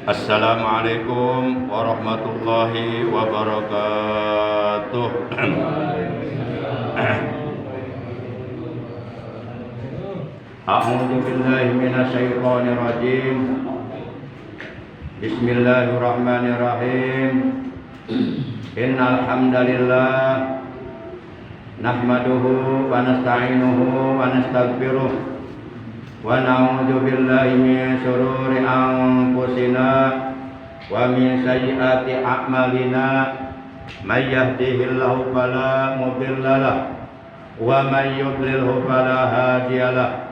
Assalamualaikum warahmatullahi wabarakatuh. A'udzu billahi minasyaitonir rajim. Bismillahirrahmanirrahim. Innal hamdalillah nahmaduhu wa nasta'inuhu wa nastaghfiruh. Wa na'udzu billahi min syururi anfusina wa min sayyiati a'malina. May yahdihillahu fala mudilla lahu wa may yudlilhu fala hadiya lahu.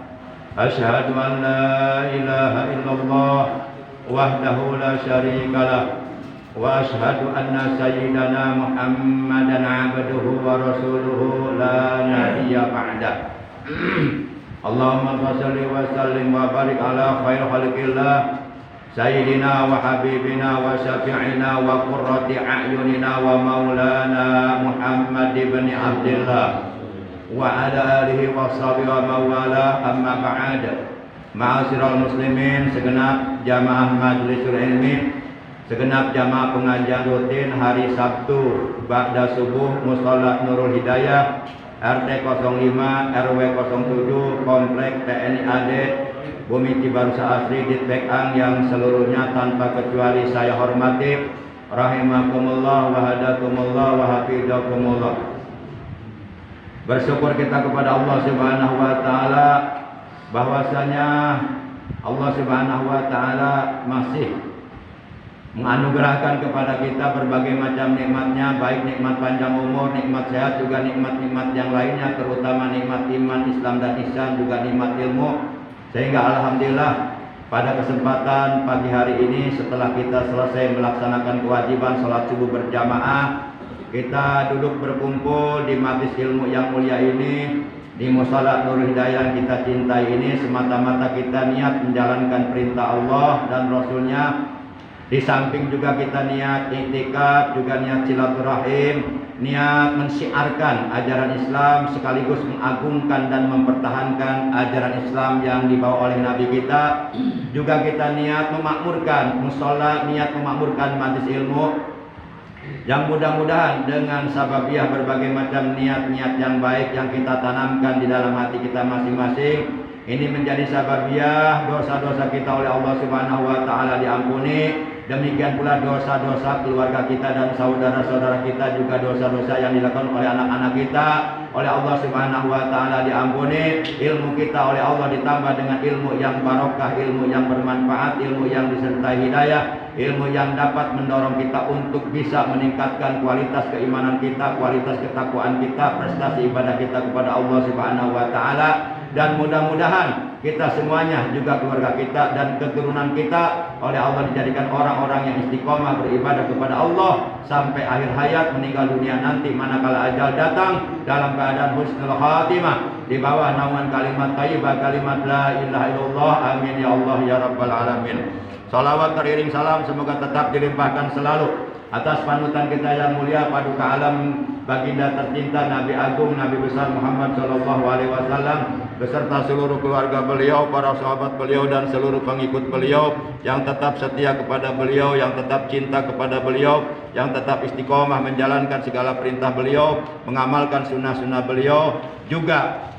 Asyhadu an la ilaha illallah wahdahu la syarika lahu wa asyhadu anna sayyidana Muhammadan 'abduhu wa rasuluhu la nabiyya ba'da. Allahumma shalli wa sallim wa barik ala khair khalqillah sayyidina wa habibina wa syafi'ina wa qurrati a'yunina wa maulana Muhammad ibn Abdillah wa ala alihi wa sahbihi wa mawala. Amma ba'd. Ma'asyiral muslimin, segenap jamaah majlisul ilmi, segenap jamaah pengajian rutin hari Sabtu ba'da subuh Musholla Nurul Hidayah RT 05 RW 07 Komplek TNI AD Bumi Cibarusah Asri di Tekang, yang seluruhnya tanpa kecuali saya hormati. Rahimakumullah wa hadakumullah wa hafizakumullah. Bersyukur kita kepada Allah Subhanahu wa taala bahwasanya Allah Subhanahu wa taala masih menganugerahkan kepada kita berbagai macam nikmatnya, baik nikmat panjang umur, nikmat sehat, juga nikmat-nikmat yang lainnya, terutama nikmat iman, Islam dan ihsan, juga nikmat ilmu. Sehingga alhamdulillah pada kesempatan pagi hari ini, setelah kita selesai melaksanakan kewajiban sholat subuh berjamaah, kita duduk berkumpul di majlis ilmu yang mulia ini, di Musholla Nurul Hidayah yang kita cintai ini, semata-mata kita niat menjalankan perintah Allah dan Rasulnya. Di samping juga kita niat iktikaf, juga niat silaturahim, niat mensiarkan ajaran Islam, sekaligus mengagungkan dan mempertahankan ajaran Islam yang dibawa oleh Nabi kita. Juga kita niat memakmurkan musholla, niat memakmurkan majlis ilmu, yang mudah-mudahan dengan sababiah berbagai macam niat-niat yang baik yang kita tanamkan di dalam hati kita masing-masing, ini menjadi sababiah dosa-dosa kita oleh Allah Subhanahu wa taala diampuni. Demikian pula dosa-dosa keluarga kita dan saudara-saudara kita, juga dosa-dosa yang dilakukan oleh anak-anak kita oleh Allah Subhanahu wa taala diampuni. Ilmu kita oleh Allah ditambah dengan ilmu yang barokah, ilmu yang bermanfaat, ilmu yang disertai hidayah, ilmu yang dapat mendorong kita untuk bisa meningkatkan kualitas keimanan kita, kualitas ketakwaan kita, prestasi ibadah kita kepada Allah Subhanahu wa taala. Dan mudah-mudahan kita semuanya, juga keluarga kita dan keturunan kita, oleh Allah dijadikan orang-orang yang istiqomah beribadah kepada Allah sampai akhir hayat, meninggal dunia nanti manakala ajal datang dalam keadaan husnul khatimah, di bawah naungan kalimat thayyibah, kalimat la ilaha illallah. Amin ya Allah ya rabbal alamin. Salawat teriring salam semoga tetap dilimpahkan selalu atas panutan kita yang mulia, paduka alam baginda tercinta Nabi Agung Nabi besar Muhammad sallallahu alaihi wasallam, beserta seluruh keluarga beliau, para sahabat beliau dan seluruh pengikut beliau yang tetap setia kepada beliau, yang tetap cinta kepada beliau, yang tetap istiqomah menjalankan segala perintah beliau, mengamalkan sunnah-sunnah beliau, juga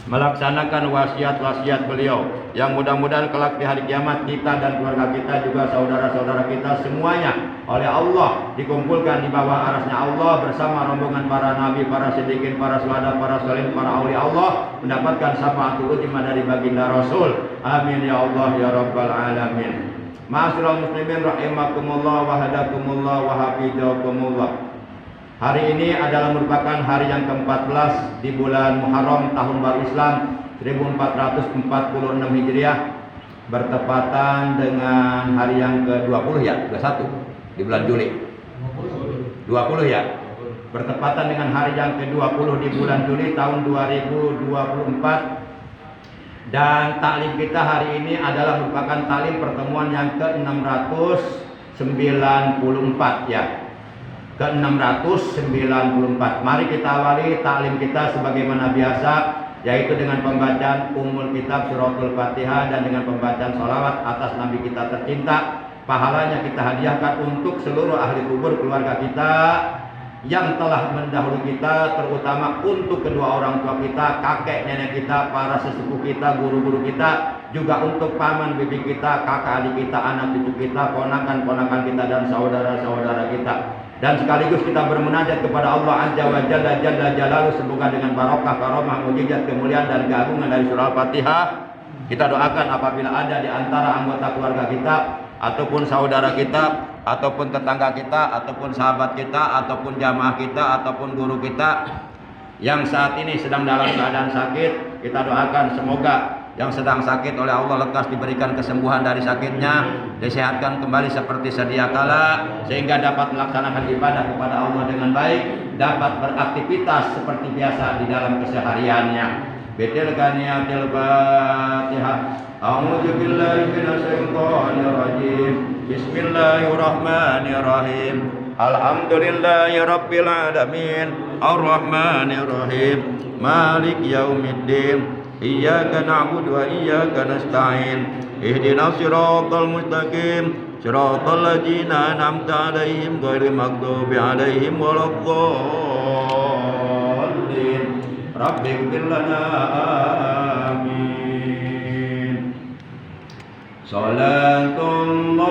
melaksanakan wasiat-wasiat beliau, yang mudah-mudahan kelak di hari kiamat kita dan keluarga kita, juga saudara-saudara kita semuanya oleh Allah dikumpulkan di bawah arasnya Allah bersama rombongan para nabi, para siddiqin, para syuhada, para sholihin, para aulia Allah, mendapatkan syafaatul uzma dari baginda Rasul. Amin ya Allah ya rabbal alamin. Ma'asyiral muslimin rahimakumullah wa hadakumullah wa hafizakumullah. Hari ini adalah merupakan hari yang ke-14 di bulan Muharram tahun baru Islam 1446 Hijriah, bertepatan dengan hari yang ke-20 ya, 21 di bulan Juli. 20 ya. Bertepatan dengan hari yang ke-20 di bulan Juli tahun 2024. Dan taklim kita hari ini adalah merupakan taklim pertemuan yang ke-694 ya. Ke-694. Mari kita awali taklim kita sebagaimana biasa, yaitu dengan pembacaan Ummul Kitab Suratul Fatihah dan dengan pembacaan sholawat atas Nabi kita tercinta pahalanya kita hadiahkan untuk seluruh ahli kubur keluarga kita yang telah mendahului kita, terutama untuk kedua orang tua kita, kakek nenek kita, para sesepuh kita, guru-guru kita, juga untuk paman bibi kita, kakak adik kita, anak cucu kita, ponakan-ponakan kita, dan saudara-saudara kita. Dan sekaligus kita bermunajat kepada Allah Azza wa Jalla Jalla Jalaluhu, semoga dengan barokah, karomah, mujizat, kemuliaan dan keagungan dari surah Al-Fatihah, kita doakan apabila ada di antara anggota keluarga kita, ataupun saudara kita, ataupun tetangga kita, ataupun sahabat kita, ataupun jamaah kita, ataupun guru kita yang saat ini sedang dalam keadaan sakit, kita doakan semoga yang sedang sakit oleh Allah lekas diberikan kesembuhan dari sakitnya, disehatkan kembali seperti sedia kala, sehingga dapat melaksanakan ibadah kepada Allah dengan baik, dapat beraktivitas seperti biasa di dalam kesehariannya. Bitilkaniyatil Fatihah. A'udzu billahi minasyaitonir rajim. Bismillahirrahmanirrahim. Alhamdulillahi rabbil alamin. Arrahmanir rahim. Malik yaumiddin. Iyyaka na'budu wa iyyaka nasta'in. Ihdinas siratal mustaqim. Siratal ladzina an'amta 'alaihim ghairil maghdubi 'alaihim waladdallin. Rabbighfir lana amin. Salatullah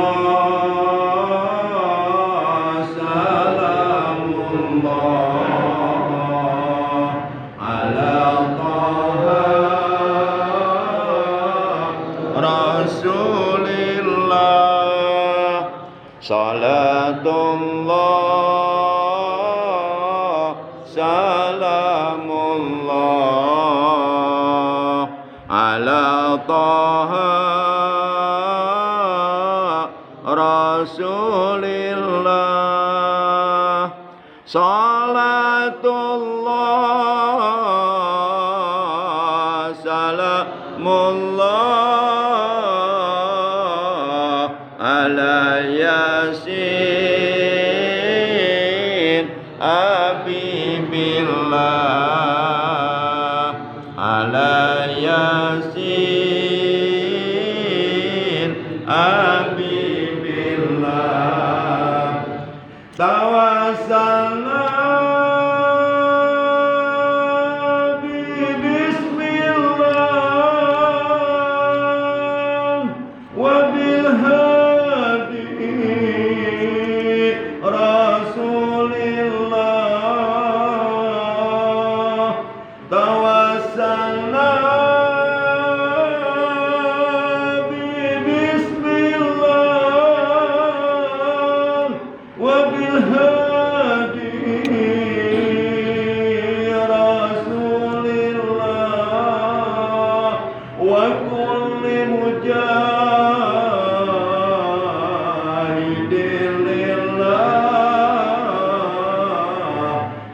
salamullah ala Taha Rasulillah. Salatullah salamullah ala Taha Rasulillah. Salatullah salamullah ala Yasin Habibillah, ala Yasin Habibillah. Tawassalna bismillah wa bil hadi Rasulillah. Tawassalna bismillah wa bil hadi Rasulillah wa kulli mujahidin lillah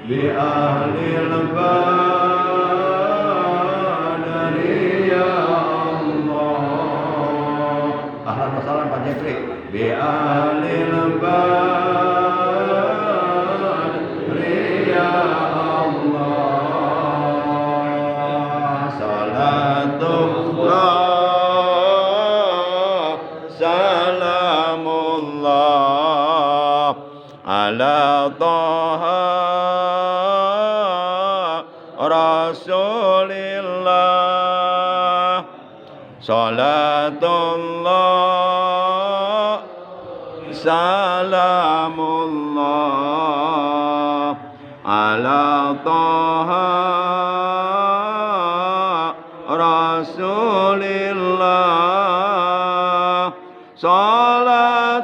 bi ahlil badri ya Allah. Ahlan wa sahlan Pak Jeffrey. Bi ahlil badri ya Allah. Salatullah salamullah ala Taha Rasulillah. Salatullah salamullah ala Taha Rasulillah. Salatullah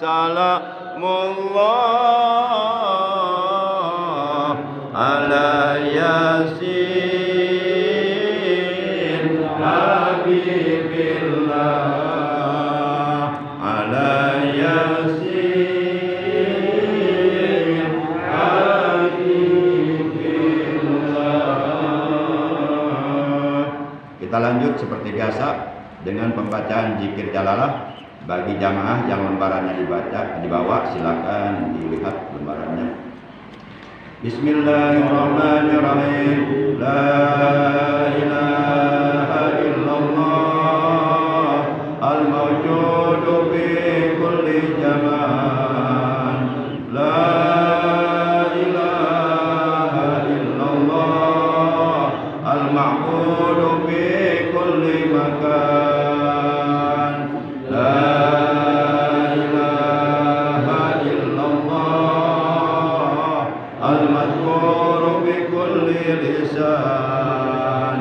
salamullah ala Yasin Habibillah, ala Yasin Habibillah. Kita lanjut seperti biasa dengan pembacaan zikir jalalah. Bagi jamaah yang lembarannya dibawa, silakan dilihat lembarannya. Bismillahirrahmanirrahim. La ilaha illallah dihalalkan. La ilaha illallah al-madhkur bi kulli lisan.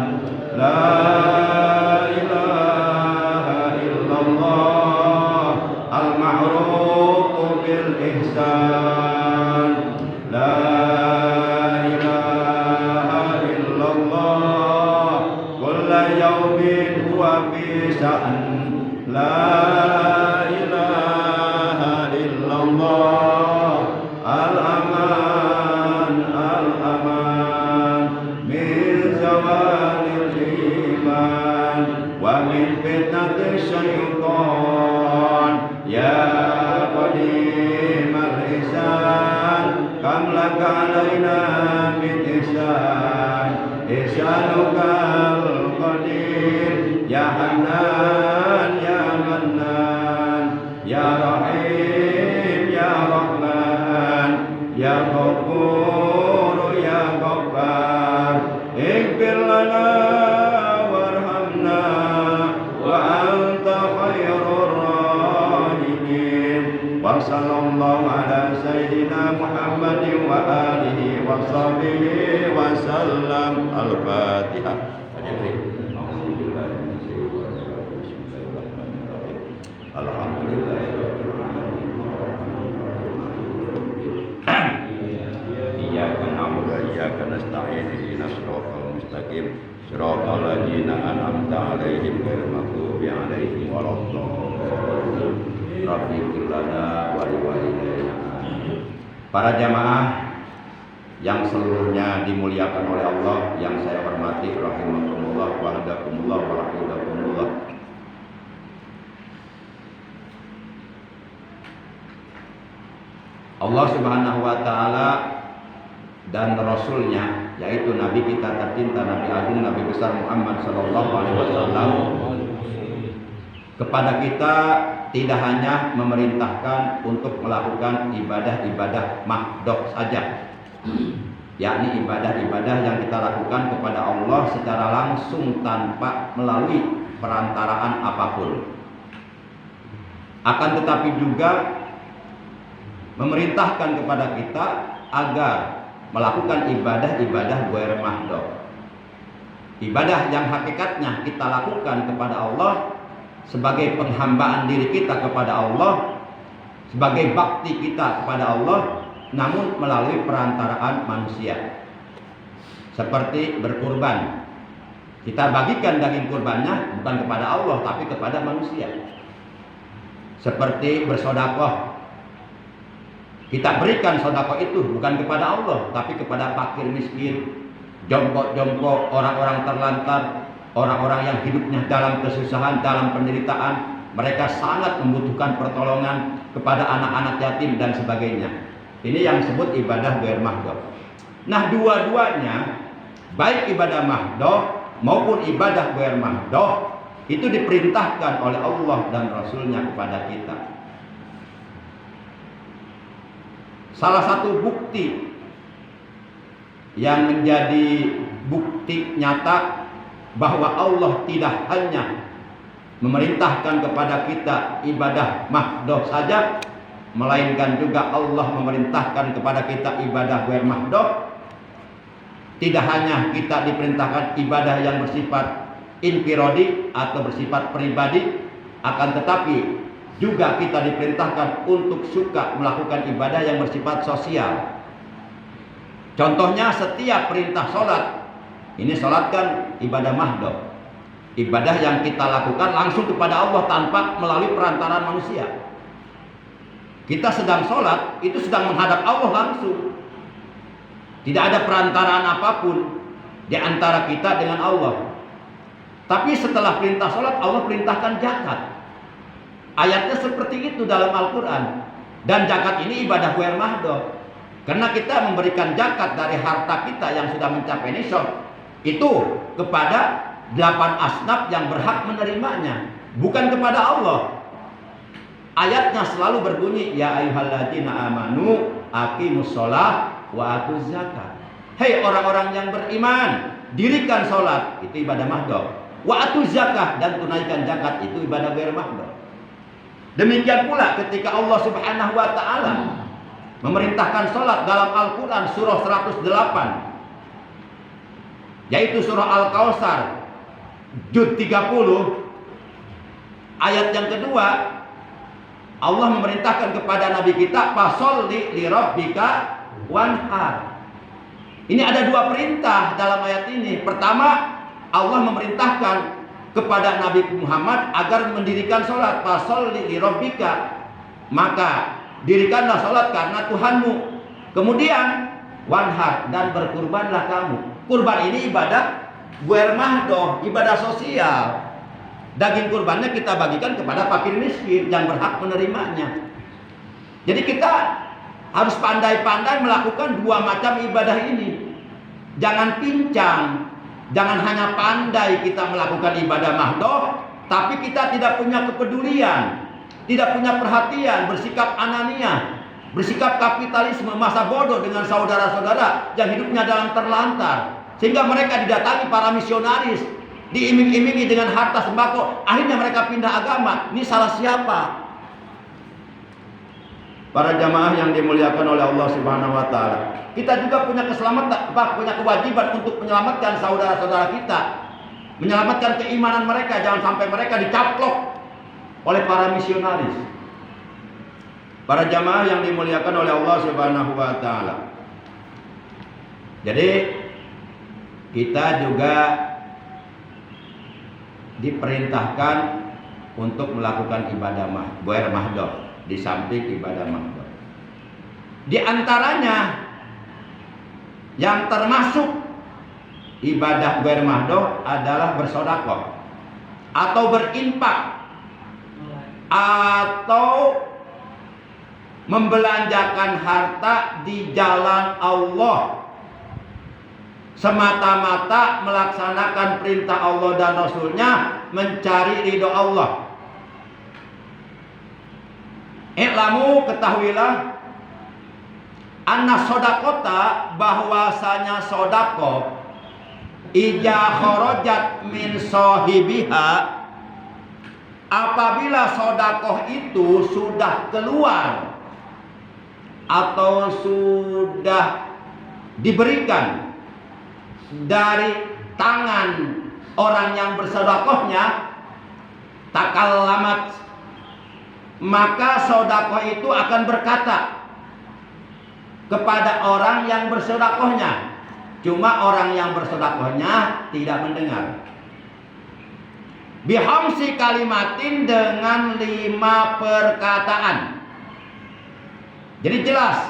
La ilaha illallah al-ma'ruf bil ihsan. La ilaha illallah kulla yawmin huwa fi sha'n. La ilaha illallah al-aman al-aman min zawalil iman wa min fitnati syaitan. Ya qadimal ihsan kam laka alaina min ihsan ihsanukal qadir. Ya Hanan ya Mannan ya Rahim ya Rahman ya Ghafur ya Ghaffar. Ighfir lana warhamna wa anta khairur rahimin. Wa sallallahu ala sayyidina Muhammadin wa alihi wa sahbihi wa sallam. Al-Fatihah. Alhamdulillah. Iyyaka na'budu wa iyyaka nasta'in. Ihdinas siratal mustaqim. Siratal ladzina an'amta 'alaihim ghairil maghdubi 'alaihim waladdallin. Rabbighfir lana wa liwalidayna. Para jamaah yang seluruhnya dimuliakan oleh Allah, yang saya hormati, rahimakumullah wa hadakumullah wa rahimakumullah. Allah Subhanahu wa taala dan Rasulnya, yaitu Nabi kita tercinta, Nabi Agung, Nabi besar Muhammad sallallahu alaihi wasallam, kepada kita tidak hanya memerintahkan untuk melakukan ibadah-ibadah makhdhuf saja, yakni ibadah-ibadah yang kita lakukan kepada Allah secara langsung tanpa melalui perantaraan apapun. Akan tetapi juga memerintahkan kepada kita agar melakukan ibadah-ibadah ghair makhdhuf. Ibadah yang hakikatnya kita lakukan kepada Allah sebagai penghambaan diri kita kepada Allah, sebagai bakti kita kepada Allah, namun melalui perantaraan manusia. Seperti berkurban. Kita bagikan daging kurbannya bukan kepada Allah tapi kepada manusia. Seperti bersedekah. Kita berikan sedekah itu bukan kepada Allah tapi kepada fakir miskin, jongkok-jongkok, orang-orang terlantar, orang-orang yang hidupnya dalam kesusahan, dalam penderitaan. Mereka sangat membutuhkan pertolongan kepada anak-anak yatim dan sebagainya. Ini yang disebut ibadah ghair makhdhuf. Nah, dua-duanya, baik ibadah makhdhuf maupun ibadah ghair makhdhuf, itu diperintahkan oleh Allah dan Rasulnya kepada kita. Salah satu bukti yang menjadi bukti nyata bahwa Allah tidak hanya memerintahkan kepada kita ibadah makhdhuf saja, melainkan juga Allah memerintahkan kepada kita ibadah ghair makhdhuf. Tidak hanya kita diperintahkan ibadah yang bersifat infiradi atau bersifat pribadi, akan tetapi juga kita diperintahkan untuk suka melakukan ibadah yang bersifat sosial. Contohnya setiap perintah sholat. Ini sholat kan ibadah makhdhuf, ibadah yang kita lakukan langsung kepada Allah tanpa melalui perantaraan manusia. Kita sedang sholat, itu sedang menghadap Allah langsung. Tidak ada perantaraan apapun di antara kita dengan Allah. Tapi setelah perintah sholat, Allah perintahkan zakat. Ayatnya seperti itu dalam Al-Quran. Dan zakat ini ibadah ghair makhdhuf. Karena kita memberikan zakat dari harta kita yang sudah mencapai nisab itu kepada 8 asnaf yang berhak menerimanya, bukan kepada Allah. Ayatnya selalu berbunyi, ya ayyuhalladzina amanu aqimus shalah wa atuz zakat. Hei orang-orang yang beriman, dirikan sholat. Itu ibadah makhdhuf. Wa atu zakah, dan tunaikan zakat, itu ibadah ghair mahdoh. Demikian pula ketika Allah Subhanahu wa taala memerintahkan salat dalam Al-Qur'an surah 108, yaitu surah Al-Kautsar juz 30 ayat yang kedua, Allah memerintahkan kepada Nabi kita, fasholli li rabbika wanhar. Ini ada dua perintah dalam ayat ini. Pertama, Allah memerintahkan kepada Nabi Muhammad agar mendirikan sholat, fasholli li rabbika, maka dirikanlah sholat karena Tuhanmu. Kemudian wanhar, dan berkurbanlah kamu. Kurban ini ibadah ghair mahdoh, ibadah sosial. Daging kurbannya kita bagikan kepada fakir miskin yang berhak menerimanya. Jadi kita harus pandai-pandai melakukan dua macam ibadah ini. Jangan pincang, jangan hanya pandai kita melakukan ibadah mahdoh, tapi kita tidak punya kepedulian, tidak punya perhatian, bersikap anania, bersikap kapitalisme, masa bodoh dengan saudara-saudara yang hidupnya dalam terlantar, sehingga mereka didatangi para misionaris, diiming-imingi dengan harta sembako, akhirnya mereka pindah agama. Ini salah siapa? Para jamaah yang dimuliakan oleh Allah Subhanahu wa taala, kita juga punya keselamatan, punya kewajiban untuk menyelamatkan saudara-saudara kita, menyelamatkan keimanan mereka, jangan sampai mereka dicaplok oleh para misionaris. Para jamaah yang dimuliakan oleh Allah Subhanahu wa taala. Jadi kita juga diperintahkan untuk melakukan ibadah ghair mahdoh di samping ibadah mahdoh. Di antaranya yang termasuk ibadah ghair mahdoh adalah bersedekah atau berinfak atau membelanjakan harta di jalan Allah, semata-mata melaksanakan perintah Allah dan Rasulnya, mencari ridho Allah. I'lamu, ketahuilah, anna sodakota, bahwasanya sodako, ija kharajat min sahibiha, apabila sodakoh itu sudah keluar atau sudah diberikan dari tangan orang yang bersodakohnya, takallamat, maka sodakoh itu akan berkata kepada orang yang bersodakohnya. Cuma orang yang bersodakohnya tidak mendengar. Bihamsi kalimatin, dengan 5 perkataan. Jadi jelas,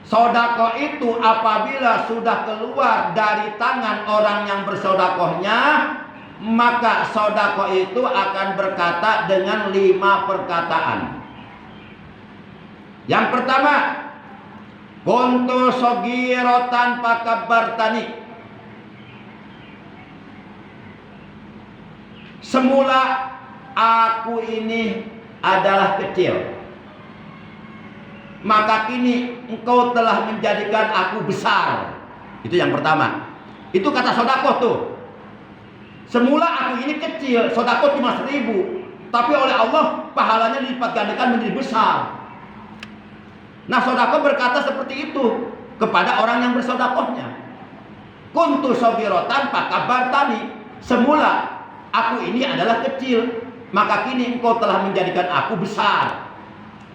sodakoh itu apabila sudah keluar dari tangan orang yang bersodakohnya, maka sodakoh itu akan berkata dengan 5 perkataan. Yang pertama, kuntu sogirotan pakabbartani, semula aku ini adalah kecil, maka kini engkau telah menjadikan aku besar. Itu yang pertama. Itu kata sodakoh tuh. Semula aku ini kecil, sodakoh cuma 1000, tapi oleh Allah pahalanya dilipat gandakan menjadi besar. Nah, sodakoh berkata seperti itu kepada orang yang bersodakohnya. Kuntu sogirotan pakabartani, semula aku ini adalah kecil, maka kini engkau telah menjadikan aku besar.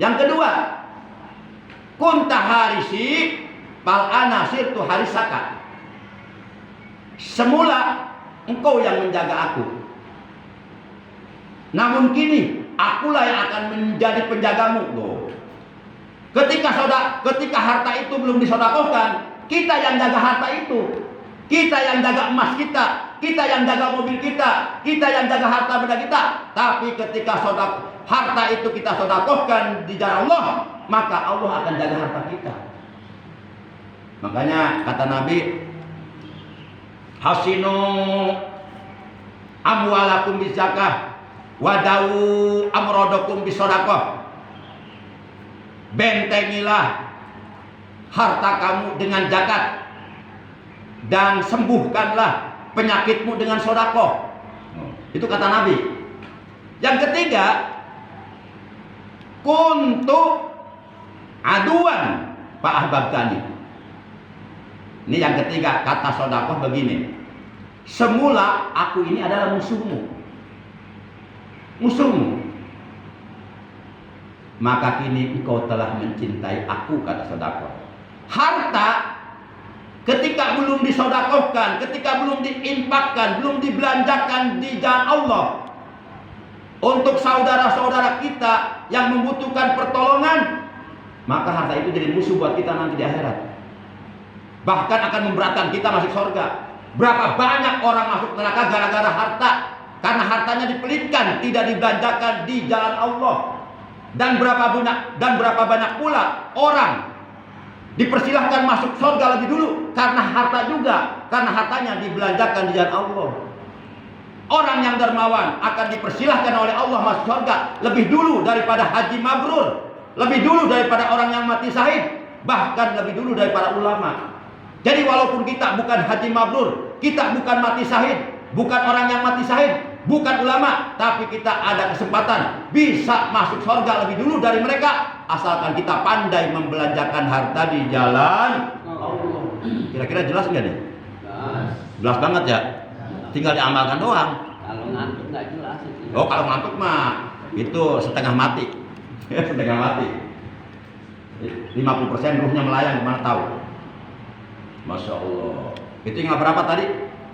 Yang kedua, kunta harisi pal ana sirtu harisaka, semula engkau yang menjaga aku, namun kini akulah yang akan menjadi penjagamu. Loh. Ketika harta itu belum disodakohkan, kita yang jaga harta itu, kita yang jaga emas kita yang jaga mobil kita yang jaga harta benda kita. Tapi ketika harta itu kita sodakohkan di jalan Allah, maka Allah akan jaga harta kita. Makanya kata Nabi, hasinu amwalakum bizakah wadau amrodokum bisodakoh. Bentengilah harta kamu dengan zakat, dan sembuhkanlah penyakitmu dengan sodakoh. Itu kata Nabi. Yang ketiga, kuntu aduan Pak Ahbabtani. Ini yang ketiga, kata sodakoh begini. Semula aku ini adalah musuhmu. Musuhmu. Maka kini engkau telah mencintai aku, kata sodakoh. Harta ketika belum disodakohkan, ketika belum diinfakkan, belum dibelanjakan di jalan Allah untuk saudara-saudara kita yang membutuhkan pertolongan, maka harta itu jadi musuh buat kita nanti di akhirat. Bahkan akan memberatkan kita masuk surga. Berapa banyak orang masuk neraka gara-gara harta, karena hartanya dipelitkan, tidak dibelanjakan di jalan Allah. Dan berapa banyak pula orang dipersilahkan masuk surga lebih dulu karena harta juga, karena hartanya dibelanjakan di jalan Allah. Orang yang dermawan akan dipersilahkan oleh Allah masuk surga lebih dulu daripada haji mabrur, lebih dulu daripada orang yang mati syahid, bahkan lebih dulu daripada ulama. Jadi walaupun kita bukan haji mabrur, kita bukan mati syahid, bukan orang yang mati syahid, bukan ulama, tapi kita ada kesempatan bisa masuk surga lebih dulu dari mereka, asalkan kita pandai membelanjakan harta di jalan Allah. Kira-kira jelas nggak nih? Jelas banget ya. Tinggal diamalkan doang. Kalau ngantuk nggak jelas itu. Oh, kalau ngantuk mah itu setengah mati. Setengah mati. 50% ruhnya melayang, kemana tahu. Masya Allah. Itu yang berapa tadi?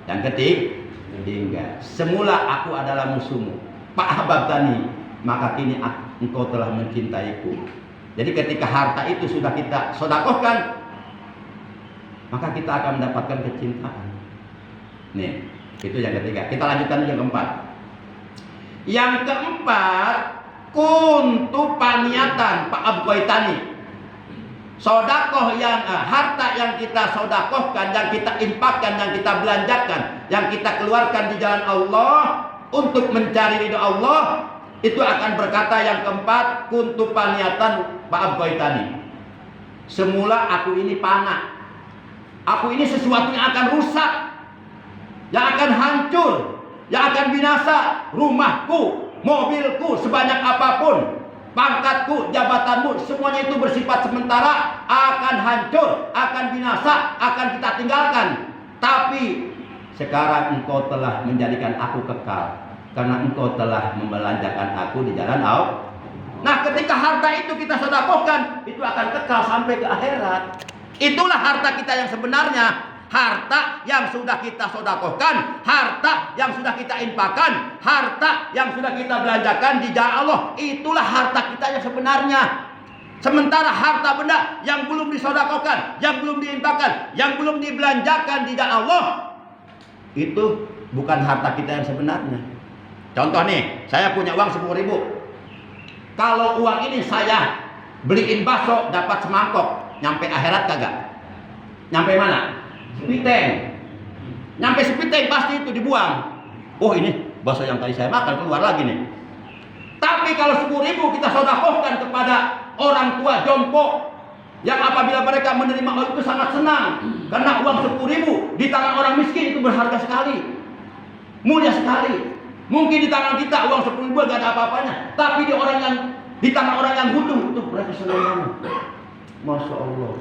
Yang ketiga, semula aku adalah musuhmu, Pak Ahbabtani, maka kini engkau telah mencintaiku. Jadi ketika harta itu sudah kita sodakohkan, maka kita akan mendapatkan kecintaan. Nih, itu yang ketiga. Kita lanjutkan yang keempat. Yang keempat, kuntu paniatan Pak Abgoitani. Sodakoh yang harta yang kita sodakohkan, yang kita infakkan, yang kita belanjakan, yang kita keluarkan di jalan Allah untuk mencari ridho Allah, itu akan berkata yang keempat, kuntu paniatan Pak Abgoitani. Semula aku ini panah, aku ini sesuatu yang akan rusak, yang akan hancur, yang akan binasa. Rumahku, mobilku, sebanyak apapun, pangkatku, jabatanmu, semuanya itu bersifat sementara, akan hancur, akan binasa, akan kita tinggalkan. Tapi sekarang engkau telah menjadikan aku kekal, karena engkau telah membelanjakan aku di jalan Allah. Nah, ketika harta itu kita sedekahkan, itu akan kekal sampai ke akhirat. Itulah harta kita yang sebenarnya. Harta yang sudah kita sedekahkan, harta yang sudah kita infakkan, harta yang sudah kita belanjakan di jalan Allah, itulah harta kita yang sebenarnya. Sementara harta benda yang belum disedekahkan, yang belum diinfakkan, yang belum dibelanjakan di jalan Allah, itu bukan harta kita yang sebenarnya. Contoh nih, saya punya uang 10.000. Kalau uang ini saya beliin bakso dapat semangkok, nyampe akhirat kagak? Nyampe mana? Sepiteng. Nyampe sepiteng pasti itu dibuang. Oh, ini bakso yang tadi saya makan keluar lagi nih. Tapi kalau 10.000 kita sedekahkan kepada orang tua jompo, yang apabila mereka menerima uang itu sangat senang, karena uang 10.000 di tangan orang miskin itu berharga sekali, mulia sekali. Mungkin di tangan kita uang 10.000 gak ada apa-apanya, tapi di tangan orang yang butuh itu berapa senang. Masya Allah.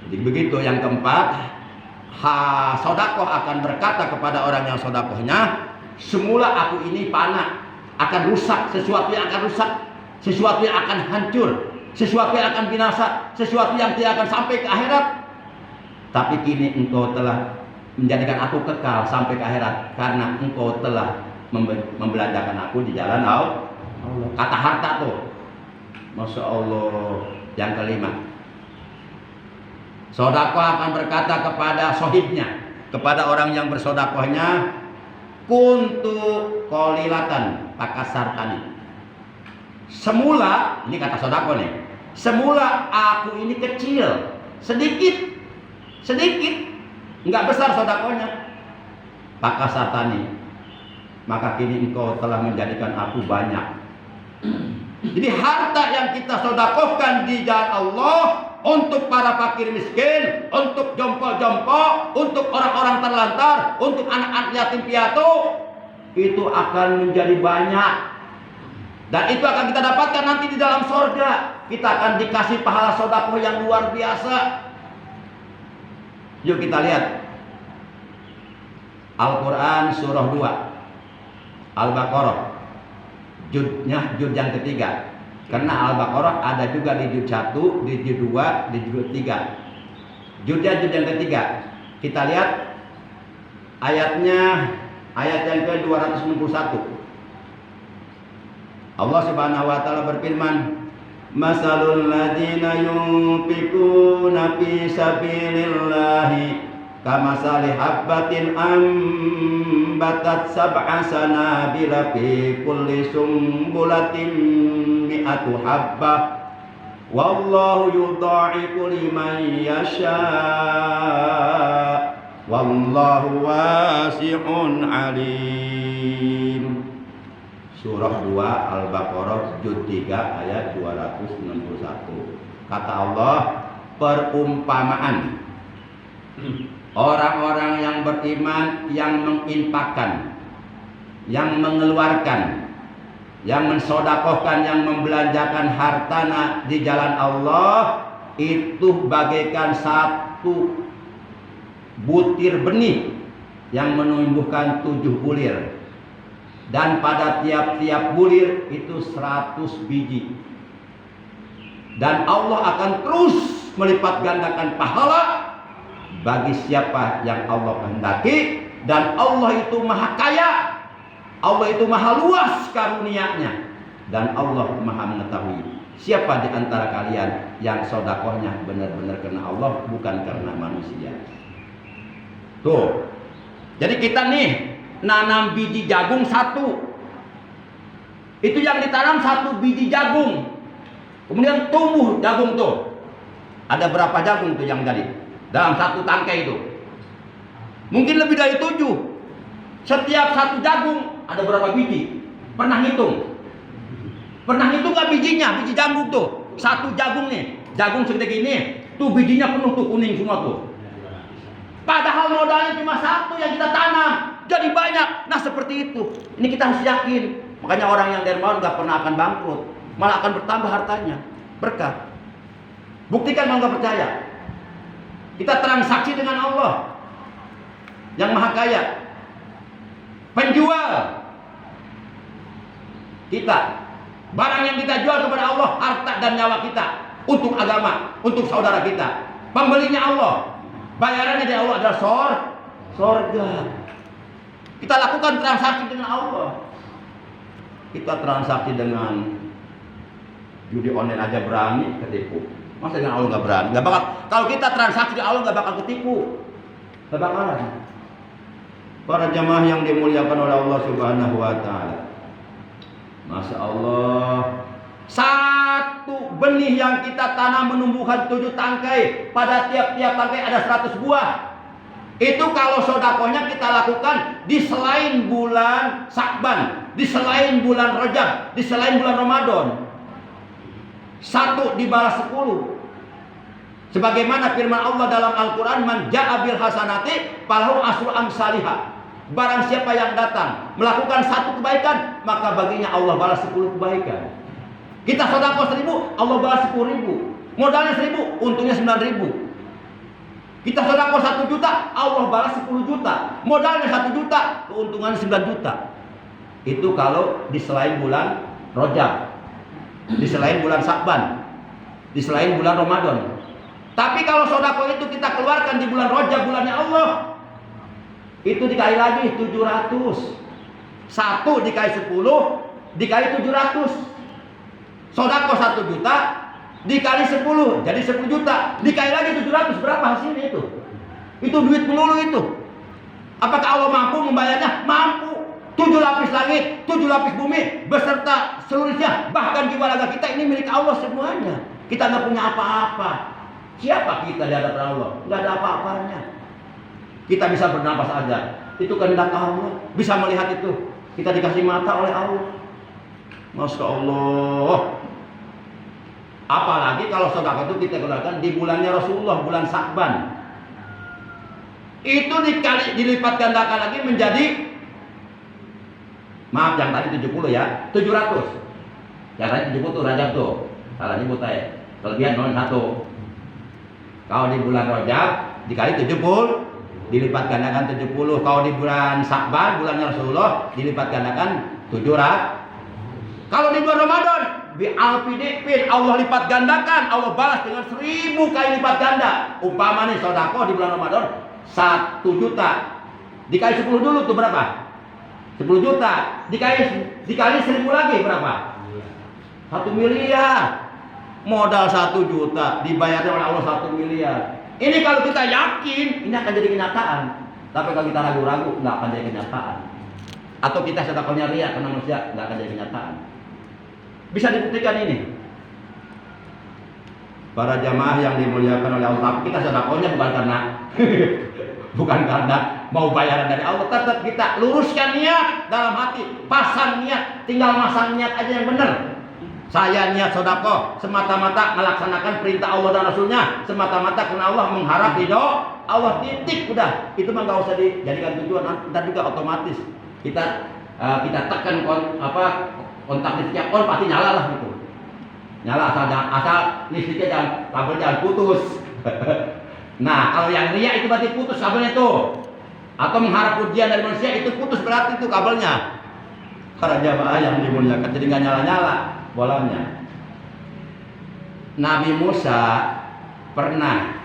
Jadi begitu. Yang keempat, sodakoh akan berkata kepada orang yang sodakohnya, semula aku ini panah, akan rusak, sesuatu yang akan rusak, sesuatu yang akan hancur, sesuatu yang akan binasa, sesuatu yang tidak akan sampai ke akhirat. Tapi kini engkau telah menjadikan aku kekal sampai ke akhirat, karena engkau telah membelanjakan aku di jalan Allah. Kata harta tuh, Masya Allah. Yang kelima, sodakoh akan berkata kepada sohibnya, kepada orang yang bersodakohnya, kuntu kolilatan pakasartani. Semula, ini kata sodakoh nih, semula aku ini kecil, sedikit, nggak besar sodakohnya. Pakasartani, maka kini engkau telah menjadikan aku banyak. Jadi harta yang kita sedekahkan di jalan Allah untuk para fakir miskin, untuk jompo-jompo, untuk orang-orang terlantar, untuk anak-anak yatim piatu, itu akan menjadi banyak. Dan itu akan kita dapatkan nanti di dalam surga. Kita akan dikasih pahala sedekah yang luar biasa. Yuk kita lihat Al-Quran surah 2 Al-Baqarah, jud yang ketiga. Karena Al-Baqarah ada juga di jud 1, di jud 2, di jud 3. Jud yang ketiga. Kita lihat ayatnya, ayat yang ke-261. Allah Subhanahu wa taala berfirman, "Masalul ladzina yunfiquna fi sabilillahi kamasali habbatin ambatat sab'a sanabila fi kulli sumbulatin mi'atu habbah wallahu yudha'ifu liman yasha wallahu wasi'un alim." Surah 2 Al-Baqarah juz 3 ayat 261. Kata Allah, perumpamaan orang-orang yang beriman yang menginfakkan, yang mengeluarkan, yang mensodakohkan, yang membelanjakan hartana di jalan Allah, itu bagaikan satu butir benih yang menumbuhkan 7 bulir. Dan pada tiap-tiap bulir itu 100 biji. Dan Allah akan terus melipat gandakan pahala bagi siapa yang Allah kehendaki. Dan Allah itu maha kaya, Allah itu maha luas karunia-Nya, dan Allah maha mengetahui siapa di antara kalian yang sedekahnya benar-benar karena Allah, bukan karena manusia. Tuh. Jadi kita nih nanam biji jagung 1. Itu yang ditanam 1 biji jagung. Kemudian tumbuh jagung tuh. Ada berapa jagung tuh yang jadi dalam 1 tangkai itu? Mungkin lebih dari 7. Setiap 1 jagung ada berapa biji? Pernah hitung? Pernah hitung gak bijinya? Biji jagung tuh. 1 jagung nih, jagung segede gini, tuh bijinya penuh tuh, kuning semua tuh. Padahal modalnya cuma 1 yang kita tanam, jadi banyak. Nah seperti itu. Ini kita harus yakin. Makanya orang yang dermawan gak pernah akan bangkrut, malah akan bertambah hartanya, berkah. Buktikan kalau gak percaya. Kita transaksi dengan Allah yang maha kaya. Penjual kita, barang yang kita jual kepada Allah, harta dan nyawa kita, untuk agama, untuk saudara kita. Pembelinya Allah, bayarannya dari Allah adalah surga. Kita lakukan transaksi dengan Allah. Kita transaksi dengan judi online aja berani ketipu. Masa dengan Allah nggak berani? Nggak bakal. Kalau kita transaksi dengan Allah nggak bakal ketipu. Nggak bakalan. Para jamaah yang dimuliakan oleh Allah Subhanahu wa taala. Masya Allah. 1 benih yang kita tanam menumbuhkan 7 tangkai. Pada tiap-tiap tangkai ada 100 buah. Itu kalau sedekahnya kita lakukan di selain bulan Sya'ban, di selain bulan Rajab, di selain bulan Ramadan. 1 dibalas 10. Sebagaimana firman Allah dalam Al-Quran, man ja'a bil hasanati falahu asyru amsalihah. Barang siapa yang datang melakukan 1 kebaikan, maka baginya Allah balas 10 kebaikan. Kita sedekah 1000, Allah balas 10.000. Modalnya 1000, untungnya 9.000. Kita sedekah 1 juta, Allah balas 10 juta. Modalnya 1 juta, keuntungannya 9 juta. Itu kalau di selain bulan Rajab, di selain bulan Sya'ban, di selain bulan Ramadan. Tapi kalau sedekah itu kita keluarkan di bulan Rajab, bulannya Allah, itu dikali lagi 700. 1 dikali 10 dikali 700. Sedekah 1 juta dikali 10 jadi 10 juta, dikali lagi 700, berapa hasilnya itu? Itu duit melulu itu. Apakah Allah mampu membayarnya? Mampu. 7 lapis langit, 7 lapis bumi beserta seluruhnya, bahkan jiwa raga kita ini milik Allah semuanya. Kita nggak punya apa-apa. Siapa kita di hadapan Allah? Nggak ada apa-apanya. Kita bisa bernapas aja, itu kehendak Allah. Bisa melihat itu, kita dikasih mata oleh Allah. Masya Allah. Apalagi kalau sedekah itu kita gunakan di bulannya Rasulullah, bulan Sya'ban. Itu dilipat gandakan lagi menjadi, maaf yang tadi 70 ya, 700. Yang tadi 70 tuh Rajab tuh. Salah nyebut saya. Kelebihan 01. Kalau di bulan Rajab dikali 70, dilipat gandakan 70. Kalau di bulan Sya'ban, bulannya Rasulullah, dilipat gandakan 700. Kalau di bulan Ramadan, bi alfidipin, Allah lipat gandakan, Allah balas dengan 1000 kali lipat ganda. Umpama nih sedekah di bulan Ramadan 1 juta, dikali 10 dulu tuh berapa? 10 juta, dikali 1000 lagi berapa? 1 miliar. Modal 1 juta dibayarnya oleh Allah 1 miliar. Ini kalau kita yakin, ini akan jadi kenyataan. Tapi kalau kita ragu-ragu, nggak akan jadi kenyataan. Atau kita sedekahnya riya karena manusia, nggak akan jadi kenyataan. Bisa dibuktikan ini. Para jamaah yang dimuliakan oleh Allah, kita sedekahnya bukan karena mau bayaran dari Allah, tetap kita luruskan niat dalam hati, pasang niat, tinggal masang niat aja yang benar. Saya niat sedekah semata-mata melaksanakan perintah Allah dan Rasulnya, semata-mata karena Allah, mengharap ridho Allah, titik, udah. Itu mah nggak usah dijadikan tujuan, ntar juga otomatis kita tekan kontak listrik on pasti nyala lah gitu. Nyala asal listriknya kabel jangan putus. Nah, kalau yang riya itu berarti putus kabelnya tuh. Atau mengharap pujian dari manusia itu putus berarti itu kabelnya. Para jamaah yang dimuliakan, jadi nggak nyala-nyala bolanya. Nabi Musa pernah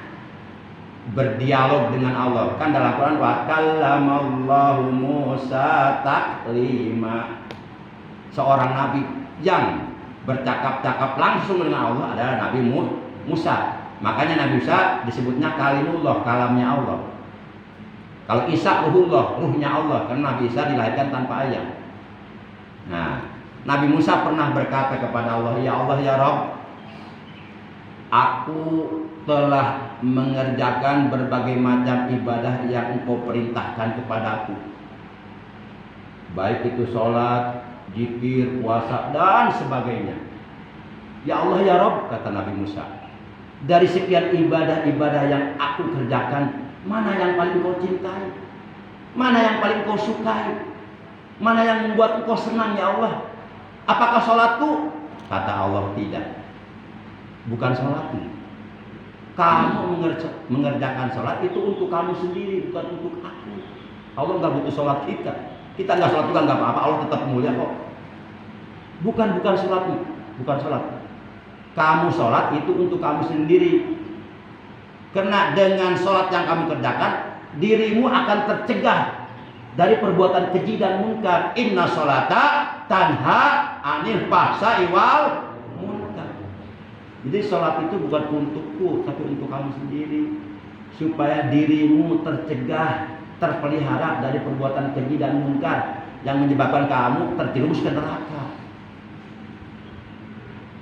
berdialog dengan Allah. Kan dalam Quran wa kallamallahu Musa taklima. Seorang nabi yang bercakap-cakap langsung dengan Allah adalah Nabi Musa. Makanya Nabi Musa disebutnya kalimullah, kalamnya Allah. Kalau Isa ruhullah, ruhnya Allah, karena Nabi Isa dilahirkan tanpa ayah. Nah, Nabi Musa pernah berkata kepada Allah, ya Allah ya Rabb, aku telah mengerjakan berbagai macam ibadah yang Engkau perintahkan kepadaku, baik itu sholat, zikir, puasa, dan sebagainya. Ya Allah ya Rabb, kata Nabi Musa, dari sekian ibadah-ibadah yang aku kerjakan, mana yang paling Kau cintai? Mana yang paling Kau sukai? Mana yang membuat Engkau senang ya Allah? Apakah sholatku? Kata Allah, tidak. Bukan sholatmu. Kamu mengerjakan sholat itu untuk kamu sendiri, bukan untuk aku. Allah nggak butuh sholat kita. Kita nggak sholat juga nggak apa-apa. Allah tetap mulia kok. Bukan sholatmu, bukan sholat. Kamu sholat itu untuk kamu sendiri. Karena dengan sholat yang kamu kerjakan, dirimu akan tercegah dari perbuatan keji dan munkar. Inna sholata tanha anil fahsya'i wal munkar. Jadi sholat itu bukan untukku, tapi untuk kamu sendiri, supaya dirimu tercegah, terpelihara dari perbuatan keji dan munkar yang menyebabkan kamu terjerumus ke neraka.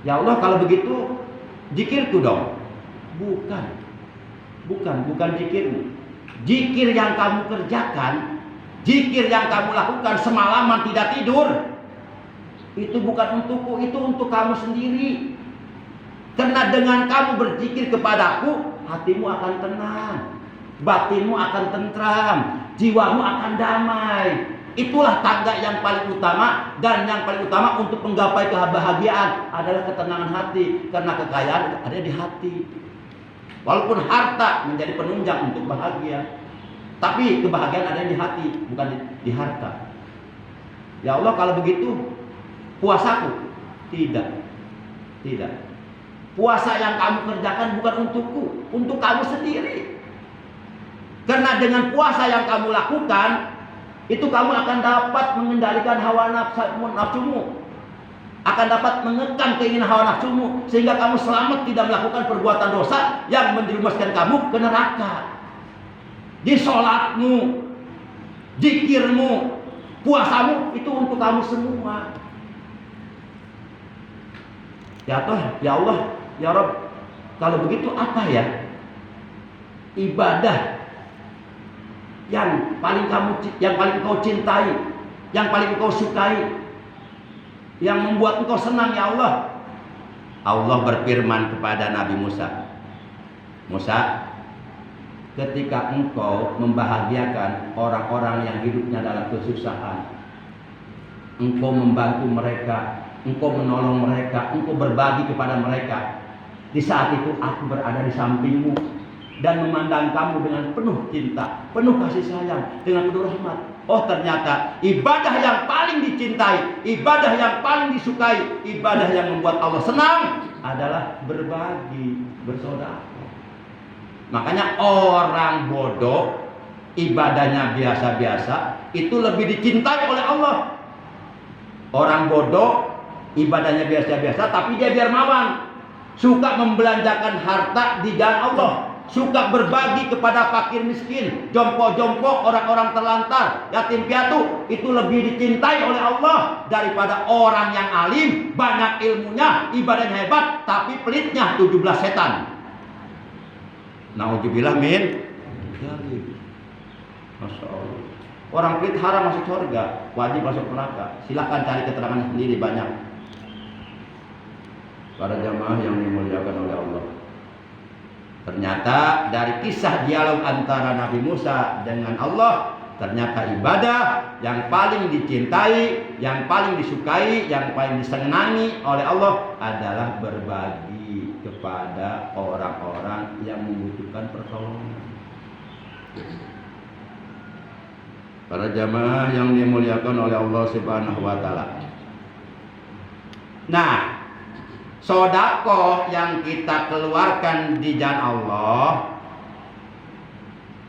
Ya Allah, kalau begitu zikirku dong. Bukan zikirmu. Zikir yang kamu kerjakan, zikir yang kamu lakukan semalaman tidak tidur, itu bukan untukku, itu untuk kamu sendiri. Karena dengan kamu berzikir kepadaku, hatimu akan tenang, batinmu akan tentram, jiwamu akan damai. Itulah tangga yang paling utama, dan yang paling utama untuk menggapai kebahagiaan adalah ketenangan hati, karena kekayaan ada di hati. Walaupun harta menjadi penunjang untuk bahagia, tapi kebahagiaan ada di hati, bukan di harta. Ya Allah, kalau begitu puasaku tidak. Puasa yang kamu kerjakan bukan untukku, untuk kamu sendiri. Karena dengan puasa yang kamu lakukan, itu kamu akan dapat mengendalikan hawa nafsumu, akan dapat mengekang keinginan hawa nafsumu, sehingga kamu selamat tidak melakukan perbuatan dosa yang menjerumuskan kamu ke neraka. Di sholatmu, zikirmu, puasamu itu untuk kamu semua. Ya Allah, ya Rabb, kalau begitu apa ya ibadah yang paling kau cintai, yang paling kau sukai, yang membuat engkau senang ya Allah? Allah berfirman kepada Nabi Musa, Musa, ketika engkau membahagiakan orang-orang yang hidupnya dalam kesusahan, engkau membantu mereka, engkau menolong mereka, engkau berbagi kepada mereka, di saat itu aku berada di sampingmu dan memandang kamu dengan penuh cinta, penuh kasih sayang, dengan penuh rahmat. Oh, ternyata ibadah yang paling dicintai, ibadah yang paling disukai, ibadah yang membuat Allah senang adalah berbagi, bersedekah. Makanya orang bodoh ibadahnya biasa-biasa itu lebih dicintai oleh Allah. Orang bodoh ibadahnya biasa-biasa tapi dia dermawan, suka membelanjakan harta di jalan Allah, suka berbagi kepada fakir miskin, jompo-jompo, orang-orang terlantar, yatim piatu, itu lebih dicintai oleh Allah daripada orang yang alim, banyak ilmunya, ibadahnya hebat, tapi pelitnya 17 setan. Nauzubillah min dzalik. Masya Allah. Orang pelit haram masuk surga, wajib masuk neraka. Silakan cari keterangan sendiri, banyak. Para jamaah yang dimuliakan oleh Allah. Ternyata dari kisah dialog antara Nabi Musa dengan Allah, ternyata ibadah yang paling dicintai, yang paling disukai, yang paling disenangi oleh Allah adalah berbagi kepada orang-orang yang membutuhkan pertolongan. Para jamaah yang dimuliakan oleh Allah Subhanahu wa taala. Nah, sedekah yang kita keluarkan di jalan Allah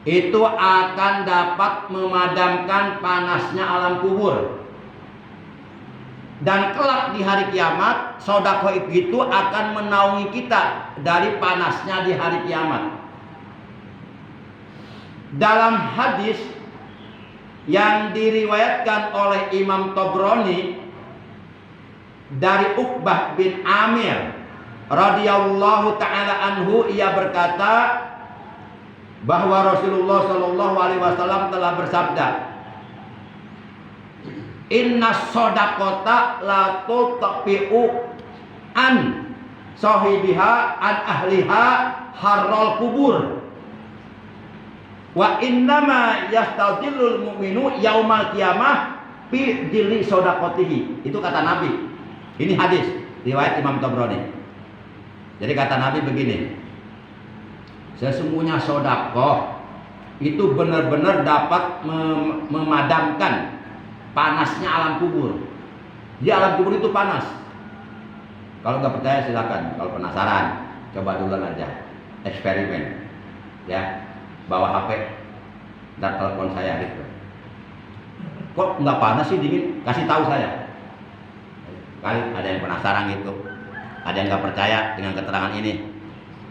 itu akan dapat memadamkan panasnya alam kubur. Dan kelak di hari kiamat, sedekah itu akan menaungi kita dari panasnya di hari kiamat. Dalam hadis yang diriwayatkan oleh Imam Tabrani dari Uqbah bin Amir radhiyallahu taala anhu, ia berkata bahwa Rasulullah sallallahu alaihi wasallam telah bersabda, "Inna shadaqata la tutfi'u an sahibiha an ahliha harral kubur. Wa innama yastadillul mu'minu yaumal qiyamah fi jilli shadaqatihi." Itu kata Nabi. Ini hadis riwayat Imam Tabrani. Jadi kata Nabi begini, sesungguhnya sedekah itu benar-benar dapat memadamkan panasnya alam kubur. Di alam kubur itu panas. Kalau nggak percaya silakan. Kalau penasaran, coba dulu aja eksperimen. Ya, bawa HP dan telepon saya gitu. Kok nggak panas sih, dingin? Kasih tahu saya. Kali ada yang penasaran gitu, ada yang nggak percaya dengan keterangan ini,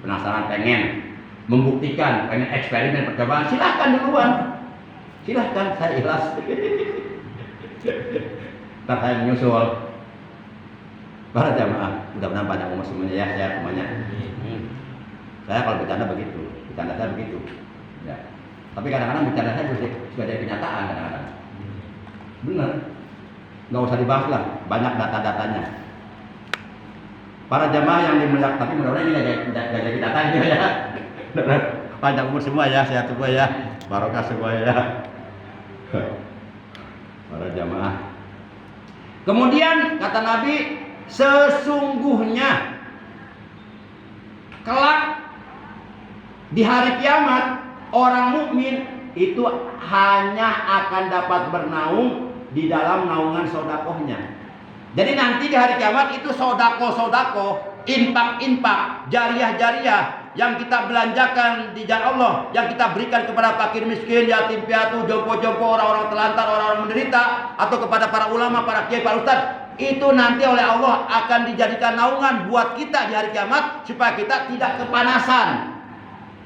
penasaran, pengen membuktikan, pengen eksperimen percobaan, silahkan duluan, silahkan, saya ikhlas. Ntar saya menyusul. Para jamaah, mudah-mudahan panjang umur semuanya ya, saya semuanya. Saya kalau bercanda begitu, bercanda saya begitu. Ya. Tapi kadang-kadang bercanda saya sudah ada kenyataan kadang-kadang. Benar. Nggak usah dibahas lah, banyak data-datanya. Para jamaah yang dimuliakan, tapi mudah-mudahan ini nggak jadi datanya ya. Panjang umur semua ya, sehat semua ya, barokah semua ya. Para jamaah. Kemudian kata Nabi, sesungguhnya kelak di hari kiamat orang mukmin itu hanya akan dapat bernaung di dalam naungan sedekahnya. Jadi nanti di hari kiamat itu sedekah, infak, jariah yang kita belanjakan di jalan Allah, yang kita berikan kepada fakir miskin, yatim piatu, jompo-jompo, orang-orang telantar, orang-orang menderita, atau kepada para ulama, para kiai, para ustaz, itu nanti oleh Allah akan dijadikan naungan buat kita di hari kiamat supaya kita tidak kepanasan.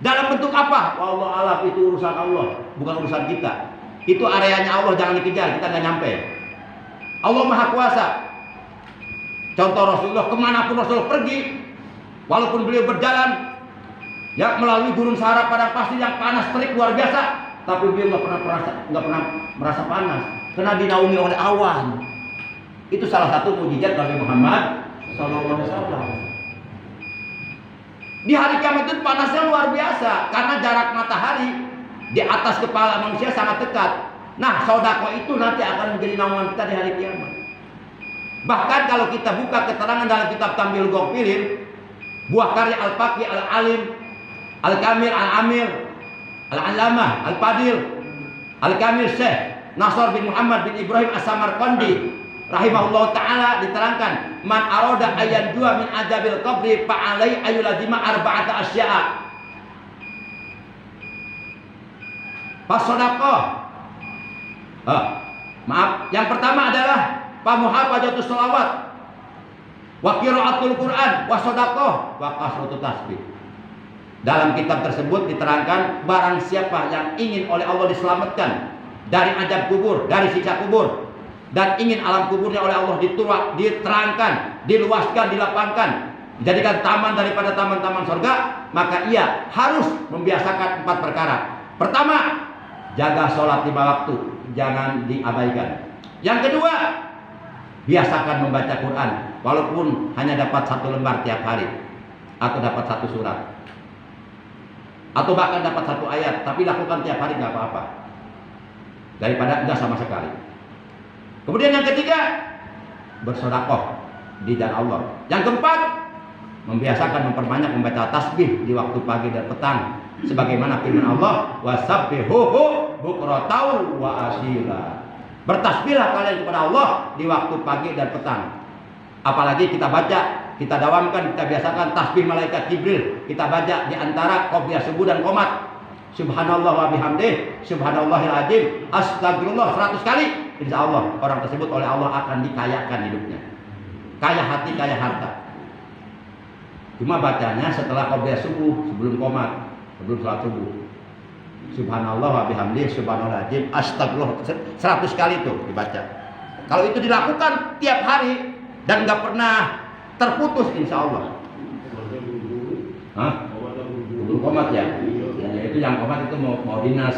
Dalam bentuk apa? Wallahu a'lam, itu urusan Allah, bukan urusan kita. Itu areanya Allah, jangan dikejar, kita nggak nyampe. Allah Maha Kuasa. Contoh Rasulullah, kemanapun Rasulullah pergi, walaupun beliau berjalan ya melalui gunung Sahara padang pasir yang panas terik luar biasa, tapi beliau nggak pernah merasa panas, karena dinaungi oleh awan. Itu salah satu mukjizat Nabi Muhammad SAW. Di hari kiamat itu panasnya luar biasa karena jarak matahari di atas kepala manusia sangat dekat. Nah, sedekah itu nanti akan menjadi naungan kita di hari kiamat. Bahkan kalau kita buka keterangan dalam kitab Tambil Gofilin, buah karya Al-Faqih Al-Alim Al-Kamil Al-Amir Al-Allamah Al-Fadil Al-Kamil Syekh Nasr bin Muhammad bin Ibrahim As-Samarqandi rahimahullah ta'ala diterangkan, man aroda ayat 2 min adabil qabri fa'alai ayuladima arba'ata asya'a. Fasodaqah. Maaf, yang pertama adalah pamuhafazatus sholawat wa qiraatul Quran wa shadaqah wa kasratut tasbih. Dalam kitab tersebut diterangkan, barang siapa yang ingin oleh Allah diselamatkan dari azab kubur, dari siksa kubur, dan ingin alam kuburnya oleh Allah diterangkan, diluaskan, dilapangkan, dijadikan taman daripada taman-taman surga, maka ia harus membiasakan 4 perkara. Pertama, jaga sholat 5 waktu, jangan diabaikan. Yang kedua, biasakan membaca Quran, walaupun hanya dapat 1 lembar tiap hari, atau dapat 1 surat, atau bahkan dapat 1 ayat, tapi lakukan tiap hari nggak apa-apa, daripada enggak sama sekali. Kemudian yang ketiga, bersedekah di jalan Allah. Yang keempat, membiasakan memperbanyak membaca tasbih di waktu pagi dan petang, sebagaimana firman Allah, wasabbihuhu bukratan wa asila. Bertasbihlah kalian kepada Allah di waktu pagi dan petang. Apalagi kita baca, kita dawamkan, kita biasakan tasbih malaikat Jibril. Kita baca di antara qobliyah subuh dan qomat. Subhanallah wa bihamdih, subhanallahil azim, astagfirullah 100 kali. Insya Allah orang tersebut oleh Allah akan dikayakan hidupnya, kaya hati, kaya harta. Cuma bacanya setelah qobliyah subuh, sebelum qomat, sebelum sholat subuh. Subhanallah wa bihamdih, subhanallahil azim, astagfirullah 100 kali itu dibaca. Kalau itu dilakukan tiap hari dan nggak pernah terputus, insya Allah. Sebelum qomat ya. Itu yang komat itu mau dinas,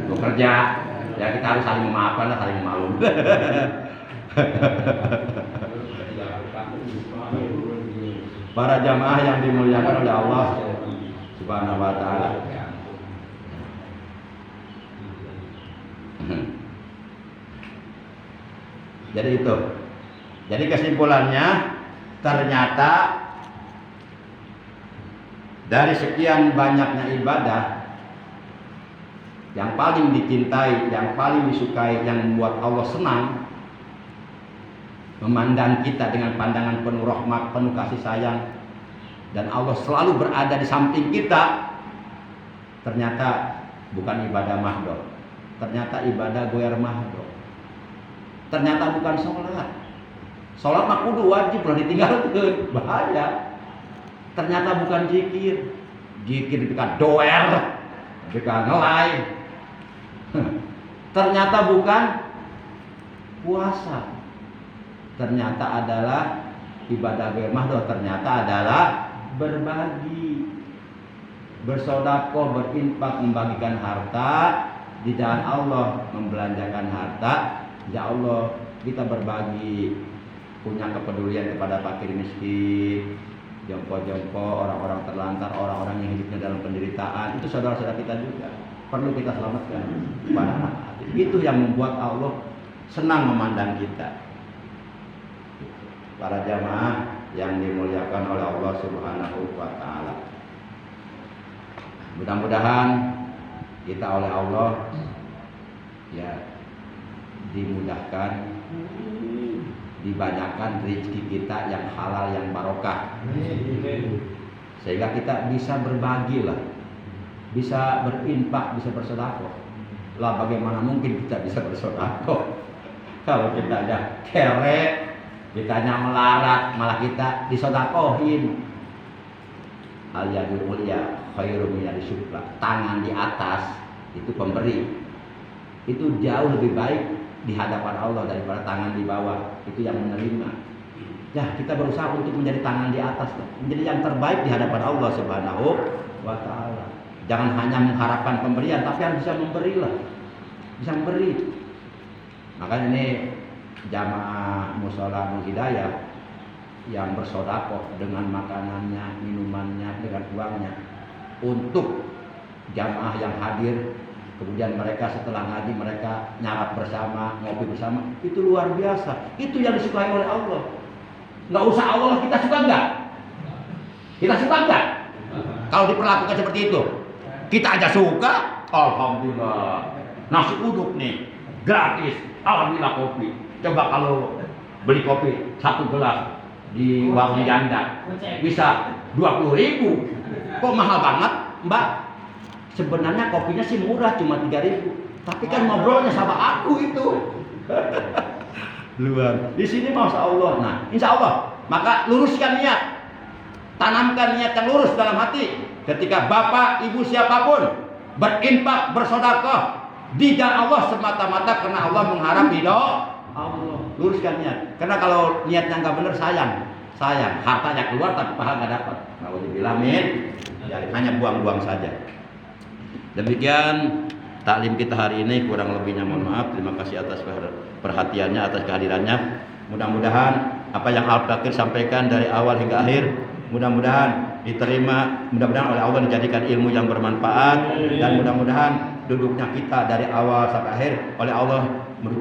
mau kerja, ya kita harus saling memaafkan, saling memaklum. Para jamaah yang dimuliakan oleh Allah Subhanahu wa ta'ala. Jadi itu. Jadi kesimpulannya, ternyata dari sekian banyaknya ibadah, yang paling dicintai, yang paling disukai, yang membuat Allah senang, memandang kita dengan pandangan penuh rahmat, penuh kasih sayang, dan Allah selalu berada di samping kita, ternyata bukan ibadah mahdoh, ternyata ibadah goyar mahdoh, ternyata bukan sholat. Sholat mah kudu wajib lah ditinggalkan, bahaya. Ternyata bukan zikir, zikir dekat doer, dekat ngelai. Ternyata bukan puasa, ternyata adalah ibadah mahdoh, ternyata adalah berbagi, bersedekah, berinfak, membagikan harta di jalan Allah, membelanjakan harta. Ya Allah, kita berbagi, punya kepedulian kepada fakir miskin, jompo-jompo, orang-orang terlantar, orang-orang yang hidupnya dalam penderitaan, itu saudara-saudara kita juga perlu kita selamatkan kepada anak hati. Itu yang membuat Allah senang memandang kita. Para jamaah yang dimuliakan oleh Allah Subhanahu wa ta'ala, mudah-mudahan kita oleh Allah ya dimudahkan, dibanyakan rezeki kita yang halal, yang barokah, sehingga kita bisa berbagi lah, bisa berinfak, bisa bersedekah. Lah bagaimana mungkin kita bisa bersedekah kalau kita ada kere, kita hanya melarat, malah kita disedekahin. Al-yadul ulya khairum minadis sufla. Tangan di atas itu pemberi, itu jauh lebih baik di hadapan Allah daripada tangan di bawah itu yang menerima. Ya, kita berusaha untuk menjadi tangan di atas, menjadi yang terbaik di hadapan Allah Subhanahu wa ta'ala. Jangan hanya mengharapkan pemberian, tapi harus bisa memberi lah, bisa memberi. Makanya ini jamaah Mushola Nur Hidayah yang bersedekah dengan makanannya, minumannya, dengan uangnya untuk jamaah yang hadir. Kemudian mereka setelah ngaji mereka nyarap bersama, ngopi bersama, itu luar biasa. Itu yang disukai oleh Allah. Nggak usah Allah, kita suka nggak? Kita suka nggak? Kalau diperlakukan seperti itu, kita aja suka. Alhamdulillah. Nasi uduk nih gratis. Alhamdulillah kopi. Coba kalau beli kopi 1 gelas di warung janda bisa 20.000. Kok mahal banget, Mbak? Sebenarnya kopinya sih murah, cuma 3.000. Tapi kan ngobrolnya sama aku itu. Luar. Di sini masya Allah. Nah, insya Allah. Maka luruskan niat, tanamkan niat yang lurus dalam hati. Ketika bapak, ibu siapapun berinfak, bersedekah di jalan Allah semata-mata karena Allah mengharap ridho Allah. Luruskan niat. Karena kalau niatnya nggak benar sayang, hartanya keluar tapi pahala nggak dapat. Nauzubillah min. Ya, hanya buang-buang saja. Demikian taklim kita hari ini, kurang lebihnya mohon maaf. Terima kasih atas perhatiannya, atas kehadirannya. Mudah-mudahan apa yang Al-Fakir sampaikan dari awal hingga akhir mudah-mudahan diterima, mudah-mudahan oleh Allah dijadikan ilmu yang bermanfaat, dan mudah-mudahan duduknya kita dari awal sampai akhir oleh Allah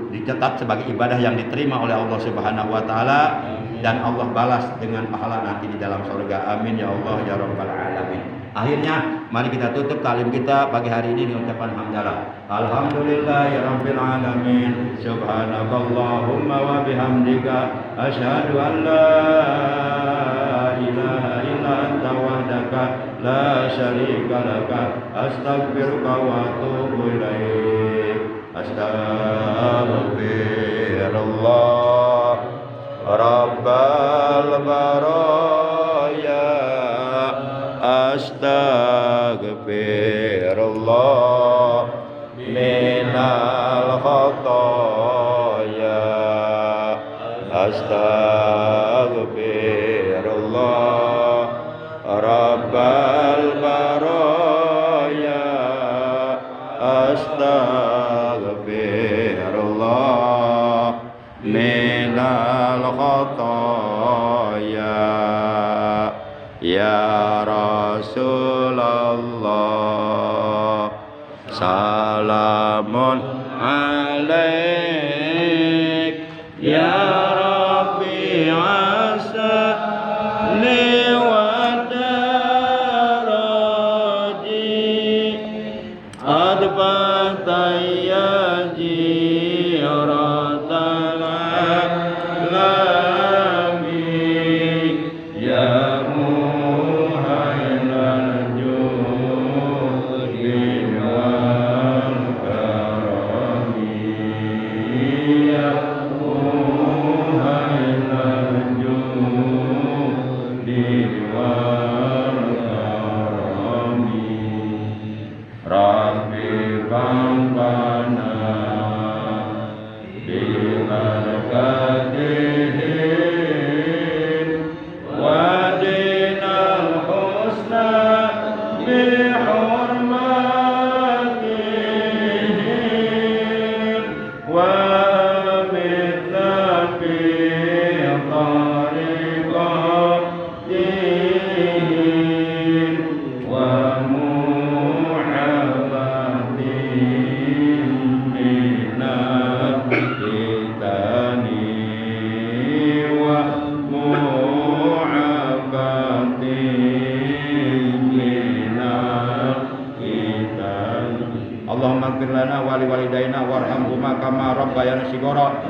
dicatat sebagai ibadah yang diterima oleh Allah Subhanahu wa taala, dan Allah balas dengan pahala nanti di dalam surga. Amin ya Allah ya rabbal alamin. Akhirnya mari kita tutup taklim kita pagi hari ini dengan ucapan hamdalah. Alhamdulillahirabbil alamin. Subhanakallahumma wa bihamdika asyhadu an la ilaha illa anta wahdaka la syarika laka astaghfiruka wa atubu ilaik. Astaghfirullah rabbal baraya. Astaghfirullah minal khataya. Astaghfirullah rabbal baraya. Astaghfirullah minal khataya. Ya Rasulullah, salamun alaik. Ya Rabbi asli wa daraji adbataya jiratal alamin. Ya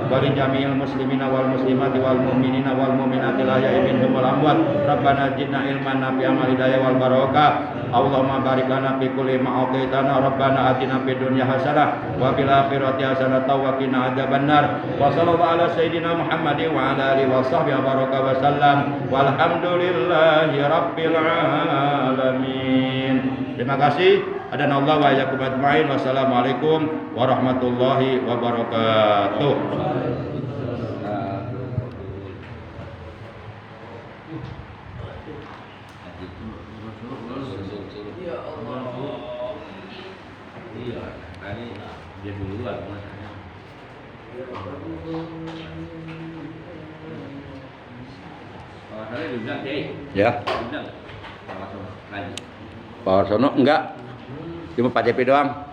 wa li jami'il muslimina wal muslimati wal mu'minina wal mu'minati la ya'minhum wal amwat. Rabbana zidna ilman nafi'an wal hidayah wal barakah. Allahumma barik lana fi kulli ma ataitana. Rabbana atina fid dunya hasanah wa fil akhirati hasanah wa qina adzabannar. Wa sallallahu ala sayyidina Muhammadin wa ala alihi wa sahbihi baraka wa sallam. Walhamdulillahi rabbil alamin. Terima kasih. Adanallahu wa iyyakum ajma'in. Wassalamualaikum warahmatullahi wabarakatuh. Ya Allah. Iya, tadi dia duluan masanya. Soalnya diundang Kiai. Ya, Diundang. Sama-sama. Lagi. Pak Warsono enggak. Cuma Pak Cepi doang.